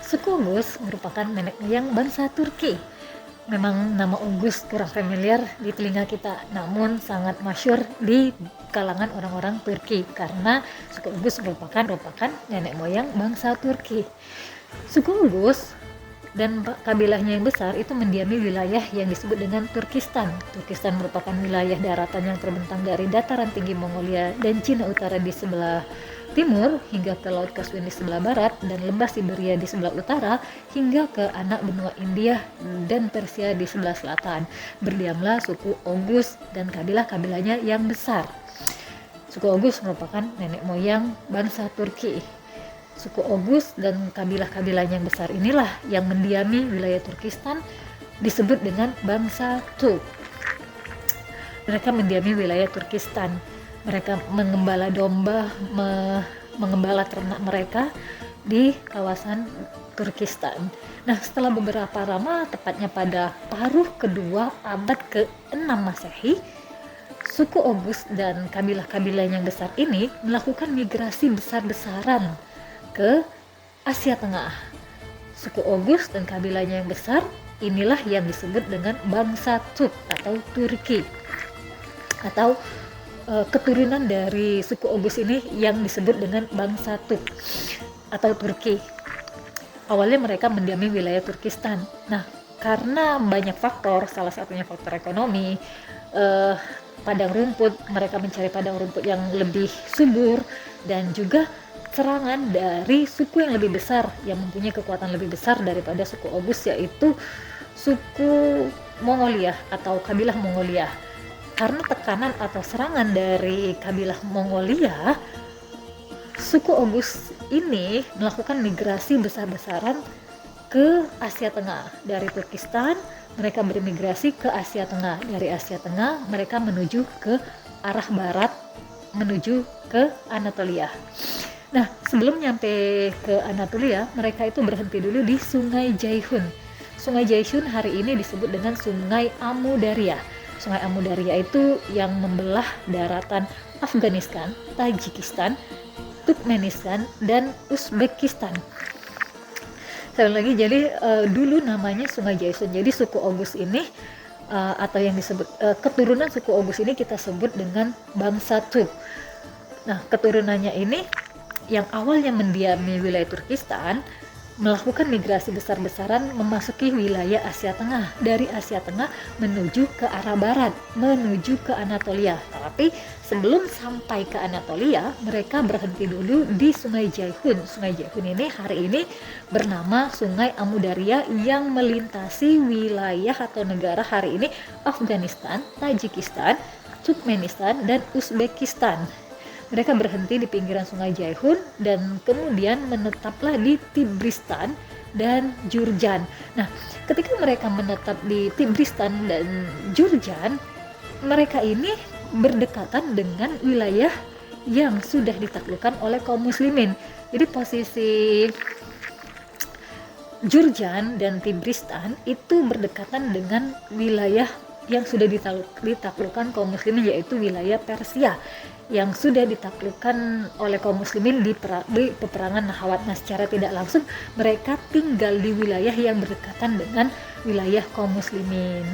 Suku Oghuz merupakan nenek moyang bangsa Turki. Memang nama Oghuz kurang familiar di telinga kita, namun sangat masyhur di kalangan orang-orang Turki karena suku Oghuz merupakan nenek moyang bangsa Turki. Suku Oghuz dan kabilahnya yang besar itu mendiami wilayah yang disebut dengan Turkistan. Turkistan merupakan wilayah daratan yang terbentang dari dataran tinggi Mongolia dan Cina Utara di sebelah timur hingga ke Laut Caspian di sebelah barat dan lembah Siberia di sebelah utara hingga ke anak benua India dan Persia di sebelah selatan. Berdiamlah suku Oghuz dan kabilah-kabilahnya yang besar. Suku Oghuz merupakan nenek moyang bangsa Turki. Suku Oghuz dan kabilah-kabilah yang besar inilah yang mendiami wilayah Turkistan disebut dengan bangsa Turk. Mereka mendiami wilayah Turkistan. Mereka mengembala domba, mengembala ternak mereka di kawasan Turkistan. Nah, setelah beberapa lama, tepatnya pada paruh kedua abad ke-6 Masehi, suku Oghuz dan kabilah-kabilah yang besar ini melakukan migrasi besar-besaran ke Asia Tengah. Suku Oghuz dan kabilahnya yang besar inilah yang disebut dengan bangsa Turk atau Turki, atau keturunan dari suku Oghuz ini yang disebut dengan bangsa Turk atau Turki. Awalnya mereka mendiami wilayah Turkistan. Nah, karena banyak faktor, salah satunya faktor ekonomi, padang rumput, mereka mencari padang rumput yang lebih subur, dan juga serangan dari suku yang lebih besar yang mempunyai kekuatan lebih besar daripada suku Oghuz, yaitu suku Mongolia atau kabilah Mongolia. Karena tekanan atau serangan dari kabilah Mongolia, suku Oghuz ini melakukan migrasi besar-besaran ke Asia Tengah. Dari Turkistan mereka bermigrasi ke Asia Tengah. Dari Asia Tengah mereka menuju ke arah barat, menuju ke Anatolia. Nah, sebelum nyampe ke Anatolia, mereka itu berhenti dulu di Sungai Jaihun. Sungai Jaihun hari ini disebut dengan Sungai Amu Darya. Sungai Amu Darya itu yang membelah daratan Afghanistan, Tajikistan, Turkmenistan, dan Uzbekistan. Sekali lagi, jadi dulu namanya Sungai Jaihun. Jadi suku Oghuz ini atau yang disebut keturunan suku Oghuz ini kita sebut dengan bangsa Turk. Nah, keturunannya ini yang awalnya mendiami wilayah Turkistan melakukan migrasi besar-besaran memasuki wilayah Asia Tengah. Dari Asia Tengah menuju ke arah barat, menuju ke Anatolia. Tapi sebelum sampai ke Anatolia, mereka berhenti dulu di Sungai Jaihun. Sungai Jaihun ini hari ini bernama Sungai Amu Darya yang melintasi wilayah atau negara hari ini Afghanistan, Tajikistan, Turkmenistan, dan Uzbekistan. Mereka berhenti di pinggiran Sungai Jaihun dan kemudian menetaplah di Tibristan dan Jurjan. Nah, ketika mereka menetap di Tibristan dan Jurjan, mereka ini berdekatan dengan wilayah yang sudah ditaklukkan oleh kaum muslimin. Jadi posisi Jurjan dan Tibristan itu berdekatan dengan wilayah yang sudah ditaklukkan kaum muslimin, yaitu wilayah Persia yang sudah ditaklukkan oleh kaum muslimin di peperangan Nahawat. Nah, secara tidak langsung mereka tinggal di wilayah yang berdekatan dengan wilayah kaum muslimin.